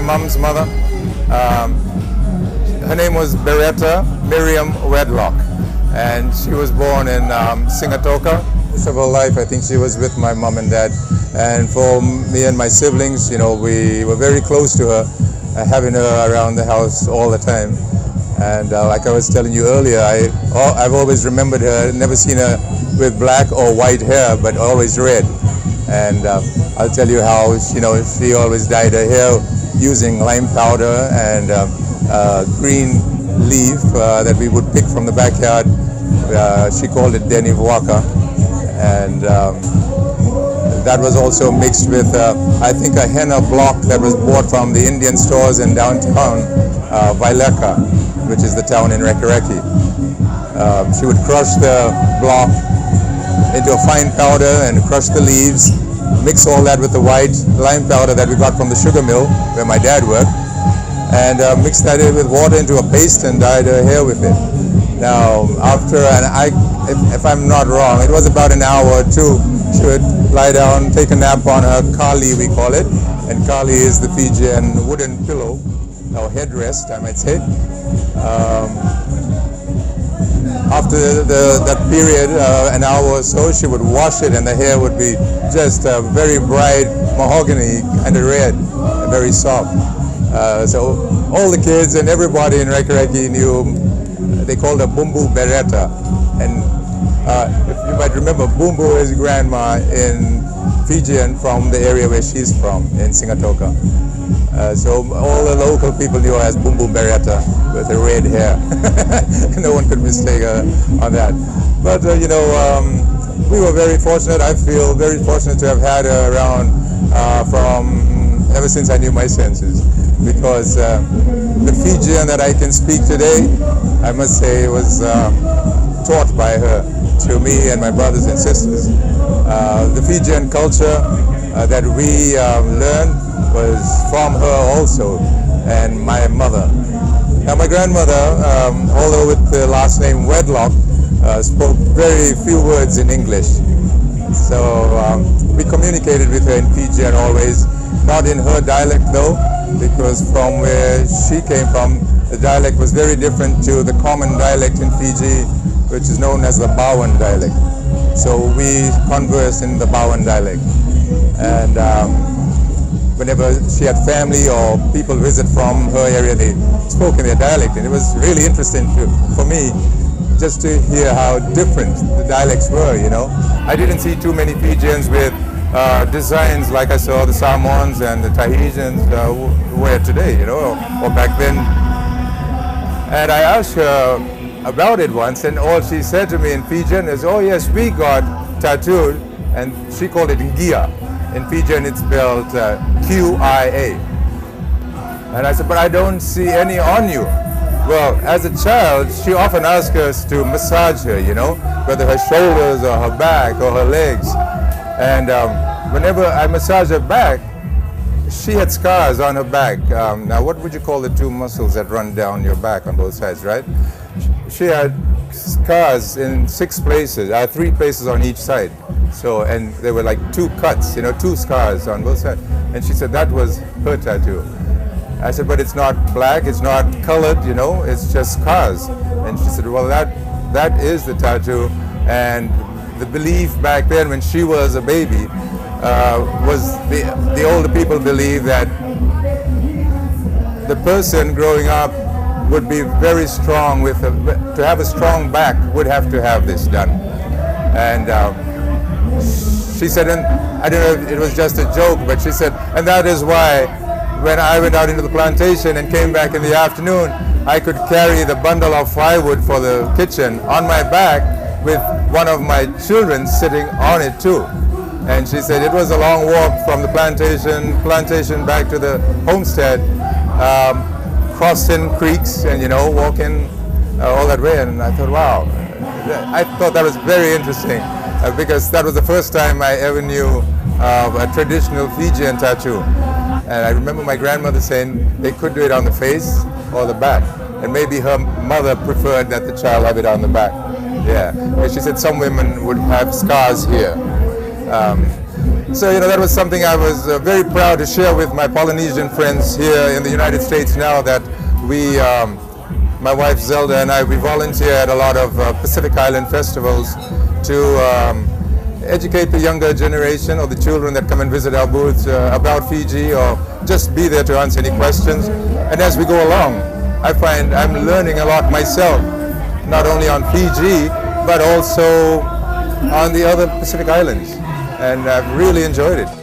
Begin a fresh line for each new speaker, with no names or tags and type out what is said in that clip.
mom's mother. Her name was Bereta Wedlock, and she was born in Singatoka. Most of her life, I think she was with my mom and dad. And for me and my siblings, you know, we were very close to her, having her around the house all the time. And like I was telling you earlier, I've always remembered her, never seen her with black or white hair, but always red. And I'll tell you how, you know, she always dyed her hair using lime powder and green leaf that we would pick from the backyard. She called it Deni Waka. And that was also mixed with, I think, a henna block that was bought from the Indian stores in downtown Vaileka, which is the town in Rekereke. She would crush the block into a fine powder and crush the leaves, mix all that with the white lime powder that we got from the sugar mill where my dad worked, and mix that in with water into a paste and dyed her hair with it. Now, after, if I'm not wrong, it was about an hour or two, she would lie down, take a nap on her kali, we call it, and kali is the Fijian wooden pillow, or headrest, I might say. After that period, an hour or so, she would wash it and the hair would be just very bright mahogany, kind of red and very soft. So all the kids and everybody in Rekereke knew, they called her Bumbu Bereta. And if you might remember, Bumbu is grandma in Fijian from the area where she's from, in Singatoka. So all the local people knew her as Bumbu Bereta with her red hair. No one could mistake her on that. But you know, we were very fortunate. I feel very fortunate to have had her around from ever since I knew my senses. Because the Fijian that I can speak today, I must say, was taught by her to me and my brothers and sisters. The Fijian culture that we learned was from her also, and my mother. Now my grandmother, although with the last name Wedlock, spoke very few words in English. So we communicated with her in Fijian always, not in her dialect though, because from where she came from, the dialect was very different to the common dialect in Fiji, which is known as the Bowen dialect. So we conversed in the Bowen dialect. And whenever she had family or people visit from her area, they spoke in their dialect. And it was really interesting for me just to hear how different the dialects were, you know. I didn't see too many Fijians with designs like I saw the Samoans and the Tahitians wear today, you know, or back then. And I asked her about it once, and all she said to me in Fijian is, oh yes, we got tattooed, and she called it Ngia. In Fijian it's spelled Q-I-A. And I said, but I don't see any on you. Well, as a child, she often asked us to massage her, you know, whether her shoulders or her back or her legs. And whenever I massaged her back, she had scars on her back. Now, what would you call the two muscles that run down your back on both sides, right? She had scars in 6 places, 3 places on each side. So, and there were like 2 cuts, you know, 2 scars on both sides. And she said that was her tattoo. I said, but it's not black, it's not colored, you know, it's just scars. And she said, well, that is the tattoo. And the belief back then when she was a baby was the older people believed that the person growing up would be very strong to have a strong back would have to have this done. And she said, and I don't know if it was just a joke, but she said, and that is why when I went out into the plantation and came back in the afternoon, I could carry the bundle of firewood for the kitchen on my back with one of my children sitting on it too. And she said it was a long walk from the plantation back to the homestead, crossing creeks and, you know, walking all that way. And I thought, wow, I thought that was very interesting because that was the first time I ever knew of a traditional Fijian tattoo. And I remember my grandmother saying they could do it on the face or the back. And maybe her mother preferred that the child have it on the back. Yeah, because she said some women would have scars here. So, that was something I was very proud to share with my Polynesian friends here in the United States now that we, my wife Zelda and I, we volunteer at a lot of Pacific Island festivals to educate the younger generation or the children that come and visit our booths about Fiji, or just be there to answer any questions. And as we go along, I find I'm learning a lot myself, not only on Fiji, but also on the other Pacific Islands. And I've really enjoyed it.